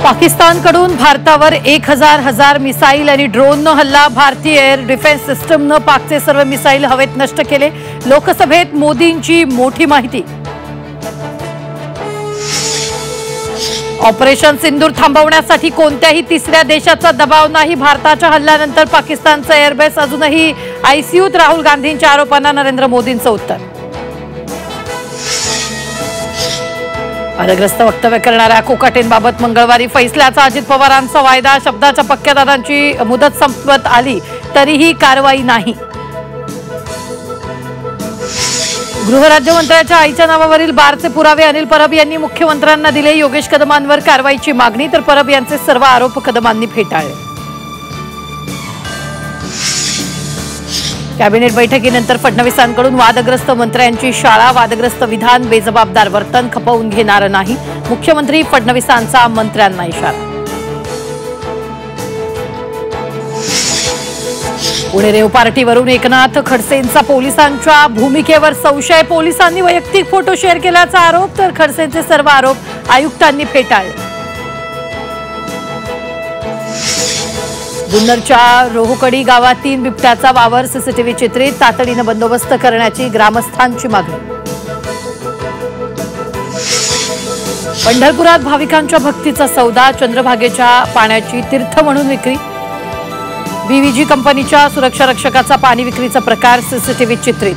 पाकिस्तानकडून भारतावर 1000 मिसाईल आणि ड्रोननं हल्ला. भारतीय एअर डिफेन्स सिस्टमनं पाकचे सर्व मिसाईल हवेत नष्ट केले. लोकसभेत मोदींची मोठी माहिती. ऑपरेशन सिंदूर थांबवण्यासाठी कोणत्याही तिसऱ्या देशाचा दबाव नाही. भारताच्या हल्ल्यानंतर पाकिस्तानचं एअरबेस अजूनही आयसीयूत. राहुल गांधींच्या आरोपांना नरेंद्र मोदींचं उत्तर. वादग्रस्त वक्तव्य करणाऱ्या कोकाटेंबाबत मंगळवारी फैसल्याचा. अजित पवारांचा वायदा. शब्दाच्या पक्क्या दादांची मुदत संपत आली तरीही कारवाई नाही. गृहराज्यमंत्र्याच्या आईच्या नावावरील बारचे पुरावे अनिल परब यांनी मुख्यमंत्र्यांना दिले. योगेश कदमांवर कारवाईची मागणी, तर परब यांचे सर्व आरोप कदमांनी फेटाळले. कॅबिनेट बैठकीनंतर फडणवीसांकडून वादग्रस्त मंत्र्यांची शाळा. वादग्रस्त विधान, बेजबाबदार वर्तन खपवून घेणार नाही. मुख्यमंत्री फडणवीसांचा मंत्र्यांना इशारा. पुणे रेव पार्टीवरून एकनाथ खडसेंचा पोलिसांच्या भूमिकेवर संशय. पोलिसांनी वैयक्तिक फोटो शेअर केल्याचा आरोप, तर खडसेंचे सर्व आरोप आयुक्तांनी फेटाळले. जुन्नरच्या रोहकडी गावात 3 बिबट्याचा वावर. सीसीटीव्ही चित्रित. तातडीने बंदोबस्त करण्याची ग्रामस्थांची मागणी. पंढरपुरात भाविकांच्या भक्तीचा सौदा. चंद्रभागेच्या पाण्याची तीर्थ म्हणून विक्री. बीव्हीजी कंपनीच्या सुरक्षा रक्षकाचा पाणी विक्रीचा प्रकार सीसीटीव्ही चित्रित.